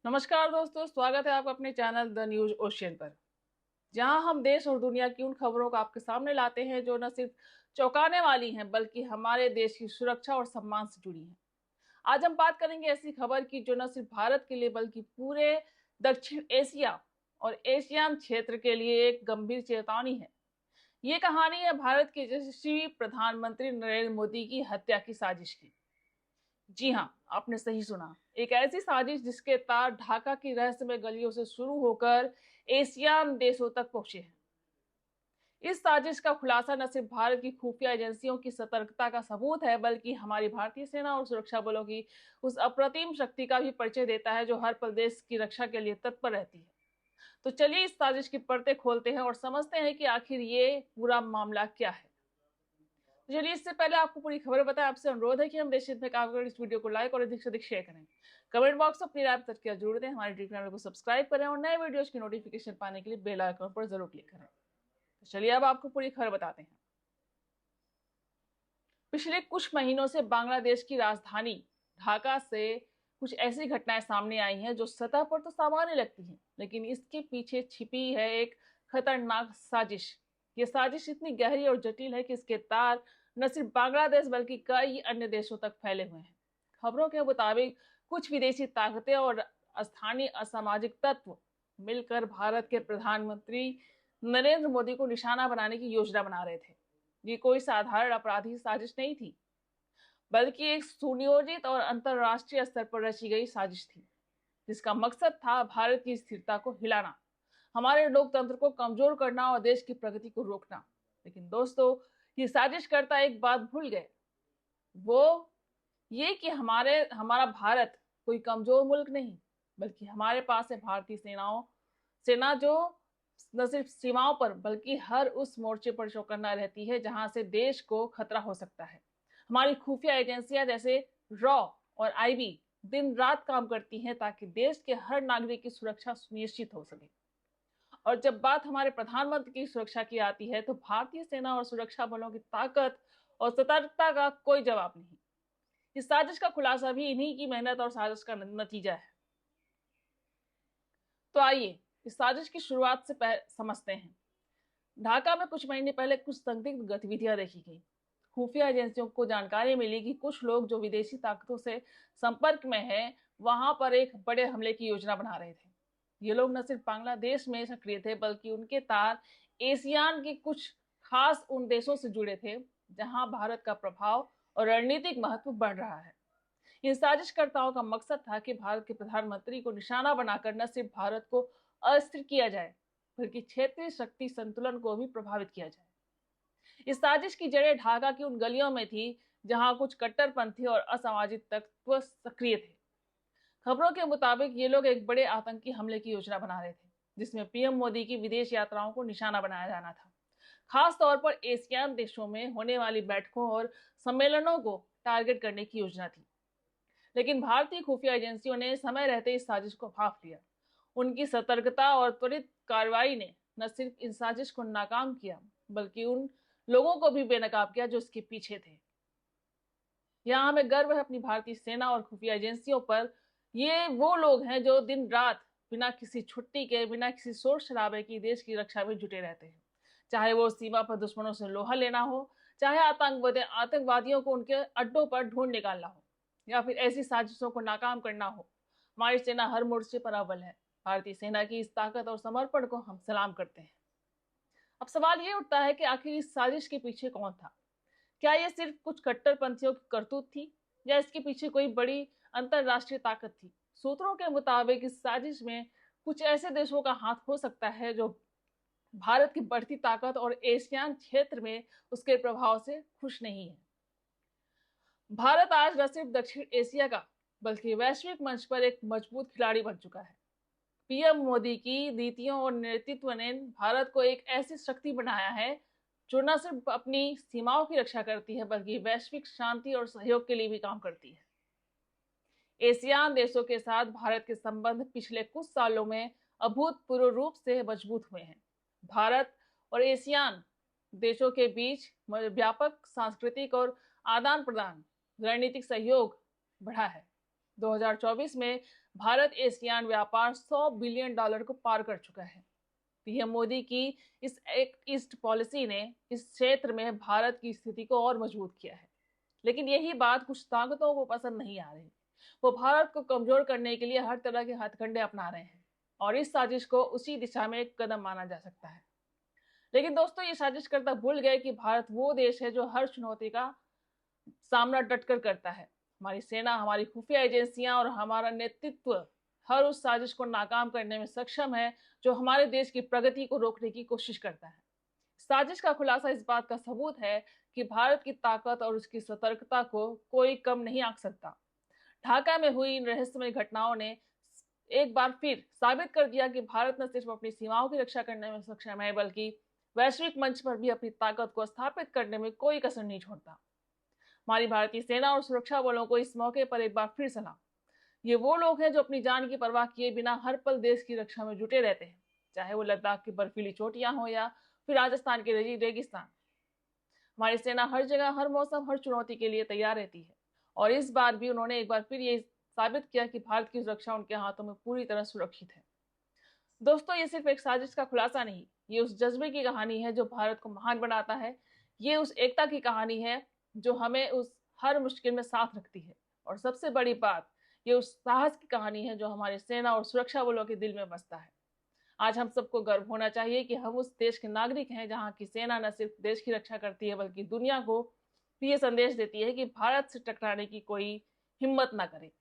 नमस्कार दोस्तों, स्वागत है आपका अपने चैनल द न्यूज ओशियन पर, जहां हम देश और दुनिया की उन खबरों को आपके सामने लाते हैं जो न सिर्फ चौंकाने वाली हैं बल्कि हमारे देश की सुरक्षा और सम्मान से जुड़ी हैं। आज हम बात करेंगे ऐसी खबर की जो न सिर्फ भारत के लिए बल्कि पूरे दक्षिण एशिया और एशियान क्षेत्र के लिए एक गंभीर चेतावनी है। ये कहानी है भारत के यशस्वी प्रधानमंत्री नरेंद्र मोदी की हत्या की साजिश की। जी हाँ, आपने सही सुना। एक ऐसी साजिश जिसके तार ढाका की रहस्यमय गलियों से शुरू होकर एशियान देशों तक पहुंचे हैं। इस साजिश का खुलासा न सिर्फ भारत की खुफिया एजेंसियों की सतर्कता का सबूत है बल्कि हमारी भारतीय सेना और सुरक्षा बलों की उस अप्रतिम शक्ति का भी परिचय देता है जो हर पल देश की रक्षा के लिए तत्पर रहती है। तो चलिए इस साजिश की परतें खोलते हैं और समझते हैं कि आखिर ये पूरा मामला क्या है। चलिए इससे पहले आपको पूरी खबर बताएं, आपसे अनुरोध है कि हम देश हित में काम करें, इस वीडियो को लाइक और अधिक से अधिक शेयर करें। कमेंट बॉक्स में अपनी राय तक जरूर दें, हमारे यूट्यूब चैनल को सब्सक्राइब करें और नए वीडियोज की नोटिफिकेशन पाने के लिए बेल आइकन पर जरूर क्लिक करें। तो चलिए अब आपको पूरी खबर बताते हैं। पिछले कुछ महीनों से बांग्लादेश की राजधानी ढाका से कुछ ऐसी घटनाएं सामने आई हैं जो सतह पर तो सामान्य लगती हैं, लेकिन इसके पीछे छिपी है एक खतरनाक साजिश। ये साजिश इतनी गहरी और जटिल है कि इसके तार न सिर्फ बांग्लादेश बल्कि कई अन्य देशों तक फैले हुए हैं। खबरों के मुताबिक कुछ विदेशी ताकतें और स्थानीय असामाजिक तत्व मिलकर भारत के प्रधानमंत्री नरेंद्र मोदी को निशाना बनाने की योजना बना रहे थे। ये कोई साधारण अपराधी साजिश नहीं थी, बल्कि एक सुनियोजित और अंतरराष्ट्रीय स्तर पर रची गई साजिश थी, जिसका मकसद था भारत की स्थिरता को हिलाना, हमारे लोकतंत्र को कमजोर करना और देश की प्रगति को रोकना। लेकिन दोस्तों, ये साजिशकर्ता एक बात भूल गए, वो ये कि हमारा भारत कोई कमजोर मुल्क नहीं, बल्कि हमारे पास है भारतीय सेना जो न सिर्फ सीमाओं पर बल्कि हर उस मोर्चे पर चौकन्ना रहती है जहां से देश को खतरा हो सकता है। हमारी खुफिया एजेंसियां जैसे रॉ और आईबी दिन रात काम करती हैं ताकि देश के हर नागरिक की सुरक्षा सुनिश्चित हो सके। और जब बात हमारे प्रधानमंत्री की सुरक्षा की आती है तो भारतीय सेना और सुरक्षा बलों की ताकत और सतर्कता का कोई जवाब नहीं। इस साजिश का खुलासा भी इन्हीं की मेहनत और साजिश का नतीजा है। तो आइए इस साजिश की शुरुआत से समझते हैं। ढाका में कुछ महीने पहले कुछ संदिग्ध गतिविधियां देखी गई। खुफिया एजेंसियों को जानकारी मिली कि कुछ लोग जो विदेशी ताकतों से संपर्क में हैं, वहां पर एक बड़े हमले की योजना बना रहे थे। ये लोग न सिर्फ बांग्लादेश में सक्रिय थे बल्कि उनके तार एशियान के कुछ खास उन देशों से जुड़े थे जहां भारत का प्रभाव और रणनीतिक महत्व बढ़ रहा है। इन साजिशकर्ताओं का मकसद था कि भारत के प्रधानमंत्री को निशाना बनाकर न सिर्फ भारत को अस्थिर किया जाए बल्कि क्षेत्रीय शक्ति संतुलन को भी प्रभावित किया जाए। इस साजिश की जड़ें ढाका की उन गलियों में थी जहां कुछ कट्टरपंथी और असामाजिक तत्व सक्रिय थे। खबरों के मुताबिक ये लोग एक बड़े आतंकी हमले की योजना बना रहे थे जिसमें पीएम मोदी की विदेश यात्राओं को निशाना बनाया जाना था। खास तौर पर एशियान देशों में होने वाली बैठकों और सम्मेलनों को टारगेट करने की योजना थी। लेकिन भारतीय खुफिया एजेंसियों ने समय रहते इस साजिश को भांप लिया। उनकी सतर्कता और त्वरित कार्रवाई ने न सिर्फ इस साजिश को नाकाम किया बल्कि उन लोगों को भी बेनकाब किया जो इसके पीछे थे। यहाँ हमें गर्व है अपनी भारतीय सेना और खुफिया एजेंसियों पर। ये वो लोग हैं जो दिन रात बिना किसी छुट्टी के, बिना किसी शोर शराबे की देश की रक्षा में जुटे रहते हैं। चाहे वो सीमा पर दुश्मनों से लोहा लेना हो, चाहे आतंकवादियों को उनके अड्डों पर ढूंढ निकालना हो, या फिर ऐसी साजिशों को नाकाम करना हो, हमारी सेना हर मोर्चे पर अव्वल है। भारतीय सेना की इस ताकत और समर्पण को हम सलाम करते हैं। अब सवाल ये उठता है कि आखिर इस साजिश के पीछे कौन था? क्या यह सिर्फ कुछ कट्टरपंथियों की करतूत थी या इसके पीछे कोई बड़ी अंतरराष्ट्रीय ताकत थी? सूत्रों के मुताबिक इस साजिश में कुछ ऐसे देशों का हाथ हो सकता है जो भारत की बढ़ती ताकत और एशियान क्षेत्र में उसके प्रभाव से खुश नहीं है। भारत आज न सिर्फ दक्षिण एशिया का बल्कि वैश्विक मंच पर एक मजबूत खिलाड़ी बन चुका है। पीएम मोदी की नीतियों और नेतृत्व ने भारत को एक ऐसी शक्ति बनाया है जो न सिर्फ अपनी सीमाओं की रक्षा करती है बल्कि वैश्विक शांति और सहयोग के लिए भी काम करती है। एशियान देशों के साथ भारत के संबंध पिछले कुछ सालों में अभूतपूर्व रूप से मजबूत हुए हैं। भारत और एशियान देशों के बीच व्यापक सांस्कृतिक और आदान प्रदान रणनीतिक सहयोग बढ़ा है। 2024 में भारत एशियान व्यापार $100 बिलियन को पार कर चुका है। पीएम मोदी की इस एक्ट ईस्ट पॉलिसी ने इस क्षेत्र में भारत की स्थिति को और मजबूत किया है। लेकिन यही बात कुछ ताकतों को पसंद नहीं आ रही। वो भारत को कमजोर करने के लिए हर तरह के हथकंडे अपना रहे हैं और इस साजिश को उसी दिशा में एक कदम माना जा सकता है। लेकिन दोस्तों, ये साजिश करता भूल गए कि भारत वो देश है जो हर चुनौती का सामना डटकर करता है। हमारी सेना, हमारी खुफिया एजेंसियां और हमारा नेतृत्व हर उस साजिश को नाकाम करने में सक्षम है जो हमारे देश की प्रगति को रोकने की कोशिश करता है। साजिश का खुलासा इस बात का सबूत है कि भारत की ताकत और उसकी सतर्कता को कोई कम नहीं आंक सकता। ढाका में हुई इन रहस्यमय घटनाओं ने एक बार फिर साबित कर दिया कि भारत न सिर्फ अपनी सीमाओं की रक्षा करने में सक्षम है, बल्कि वैश्विक मंच पर भी अपनी ताकत को स्थापित करने में कोई कसर नहीं छोड़ता। हमारी भारतीय सेना और सुरक्षा बलों को इस मौके पर एक बार फिर सलाम। ये वो लोग हैं जो अपनी जान की परवाह किए बिना हर पल देश की रक्षा में जुटे रहते हैं, चाहे वो लद्दाख की बर्फीली चोटियां हो या फिर राजस्थान के रेगिस्तान। हमारी सेना हर जगह, हर मौसम, हर चुनौती के लिए तैयार रहती है और इस बार भी उन्होंने एक बार फिर ये साबित किया कि भारत की सुरक्षा उनके हाथों में पूरी तरह सुरक्षित है। दोस्तों, ये सिर्फ एक साजिश का खुलासा नहीं, ये उस जज्बे की कहानी है जो भारत को महान बनाता है। ये उस एकता की कहानी है जो हमें उस हर मुश्किल में साथ रखती है। और सबसे बड़ी बात, ये उस साहस की कहानी है जो हमारी सेना और सुरक्षा बलों के दिल में बसता है। आज हम सबको गर्व होना चाहिए कि हम उस देश के नागरिक हैं जहां की सेना न सिर्फ देश की रक्षा करती है, बल्कि दुनिया को भी ये संदेश देती है कि भारत से टकराने की कोई हिम्मत ना करे।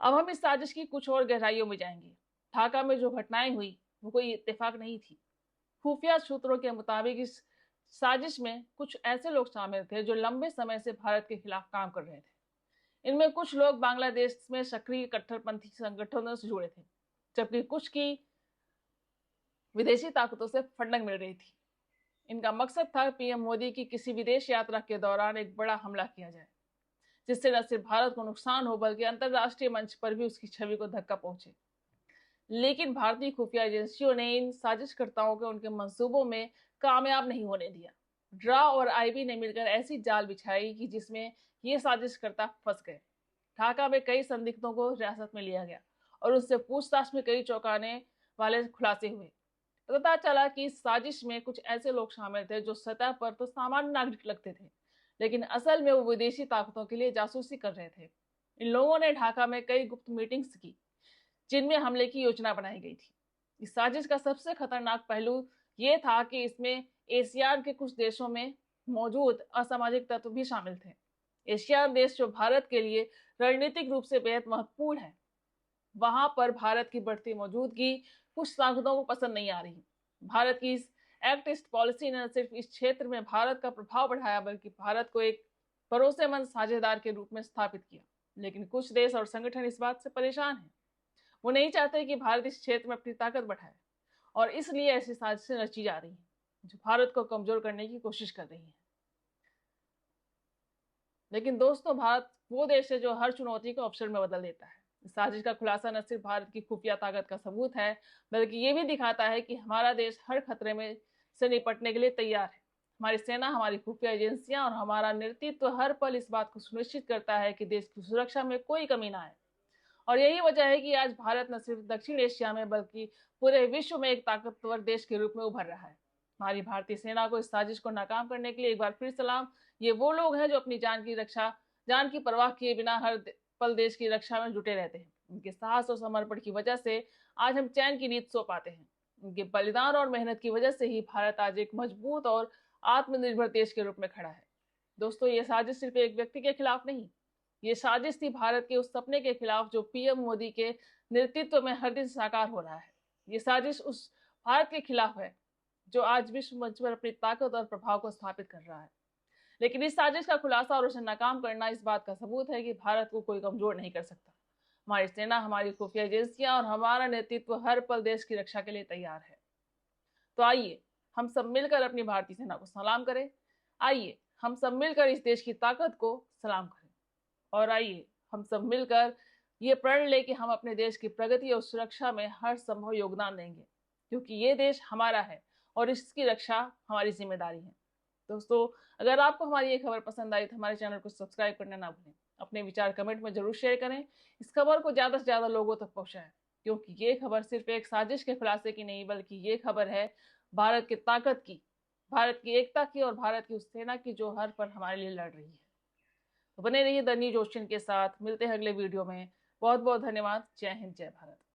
अब हम इस साजिश की कुछ और गहराइयों में जाएंगे। ढाका में जो घटनाएं हुई वो कोई इत्तेफाक नहीं थी। खुफिया सूत्रों के मुताबिक इस साजिश में कुछ ऐसे लोग शामिल थे जो लंबे समय से भारत के खिलाफ काम कर रहे थे। इनमें कुछ लोग बांग्लादेश में सक्रिय कट्टरपंथी संगठनों से जुड़े थे, जबकि कुछ की विदेशी ताकतों से फंडिंग मिल रही थी। इनका मकसद था पीएम मोदी की किसी विदेश यात्रा के दौरान एक बड़ा हमला किया जाए, जिससे न सिर्फ भारत को नुकसान हो बल्कि अंतरराष्ट्रीय मंच पर भी उसकी छवि को धक्का पहुंचे। लेकिन भारतीय खुफिया एजेंसियों ने इन साजिशकर्ताओं को उनके मंसूबों में कामयाब नहीं होने दिया। ड्रा और आईबी ने मिलकर ऐसी जाल बिछाई कि जिसमें ये साजिशकर्ता फंस गए। ढाका में कई संदिग्धों को हिरासत में लिया गया और उससे पूछताछ में कई चौंकाने वाले खुलासे हुए। पता चला कि इस साजिश में कुछ ऐसे लोग शामिल थे जो सतह पर तो सामान्य नागरिक लगते थे, लेकिन असल में वो विदेशी ताकतों के लिए जासूसी कर रहे थे। इन लोगों ने ढाका में कई गुप्त मीटिंग्स की जिनमें हमले की योजना बनाई गई थी। इस साजिश का सबसे खतरनाक पहलू ये था कि इसमें एशियान के कुछ देशों में मौजूद असामाजिक तत्व भी शामिल थे। एशियान देश जो भारत के लिए रणनीतिक रूप से बेहद महत्वपूर्ण है, वहां पर भारत की बढ़ती मौजूदगी कुछ ताकतों को पसंद नहीं आ रही। भारत की इस एक्ट ईस्ट पॉलिसी ने न सिर्फ इस क्षेत्र में भारत का प्रभाव बढ़ाया, बल्कि भारत को एक भरोसेमंद साझेदार के रूप में स्थापित किया। लेकिन कुछ देश और संगठन इस बात से परेशान हैं। वो नहीं चाहते कि भारत इस क्षेत्र में अपनी ताकत बढ़ाए और इसलिए ऐसी साजिशें रची जा रही हैं जो भारत को कमजोर करने की कोशिश कर रही हैं। लेकिन दोस्तों, भारत वो देश है जो हर चुनौती को अवसर में बदल देता है। इस साजिश का खुलासा न सिर्फ भारत की खुफिया ताकत का सबूत है, बल्कि ये भी दिखाता है कि हमारा देश हर खतरे में से निपटने के लिए तैयार है। हमारी सेना, हमारी खुफिया एजेंसियां और हमारा नेतृत्व हर पल इस बात को सुनिश्चित करता है कि देश की सुरक्षा में कोई कमी ना आए। और यही वजह है कि आज भारत न सिर्फ दक्षिण एशिया में बल्कि पूरे विश्व में एक ताकतवर देश के रूप में उभर रहा है। हमारी भारतीय सेना को इस साजिश को नाकाम करने के लिए एक बार फिर सलाम। ये वो लोग हैं जो अपनी जान की परवाह किए बिना हर पल देश की रक्षा में जुटे रहते हैं। उनके साहस और समर्पण की वजह से आज हम चैन की नींद सो पाते हैं। उनके बलिदान और मेहनत की वजह से ही भारत आज एक मजबूत और आत्मनिर्भर देश के रूप में खड़ा है। दोस्तों, ये साजिश सिर्फ एक व्यक्ति के खिलाफ नहीं, ये साजिश थी भारत के उस सपने के खिलाफ जो पीएम मोदी के नेतृत्व में हर दिन साकार हो रहा है। ये साजिश उस भारत के खिलाफ है जो आज विश्व मंच पर अपनी ताकत और प्रभाव को स्थापित कर रहा है। लेकिन इस साजिश का खुलासा और उसे नाकाम करना इस बात का सबूत है कि भारत को कोई कमजोर नहीं कर सकता। हमारी सेना, हमारी खुफिया एजेंसियां और हमारा नेतृत्व हर पल देश की रक्षा के लिए तैयार है। तो आइए हम सब मिलकर अपनी भारतीय सेना को सलाम करें। आइए हम सब मिलकर इस देश की ताकत को सलाम करें। और आइए हम सब मिलकर ये प्रण लें कि हम अपने देश की प्रगति और सुरक्षा में हर संभव योगदान देंगे, क्योंकि ये देश हमारा है और इसकी रक्षा हमारी जिम्मेदारी है। दोस्तों, अगर आपको हमारी ये खबर पसंद आई तो हमारे चैनल को सब्सक्राइब करना ना भूलें अपने विचार कमेंट में जरूर शेयर करें। इस खबर को ज़्यादा से ज़्यादा लोगों तक पहुंचाएं, क्योंकि ये खबर सिर्फ एक साजिश के खुलासे की नहीं, बल्कि ये खबर है भारत की ताकत की, भारत की एकता की और भारत की उस सेना की जो हर पल हमारे लिए लड़ रही है। तो बने रहिए द न्यूज ओशन के साथ, मिलते हैं अगले वीडियो में। बहुत बहुत धन्यवाद। जय हिंद, जय भारत।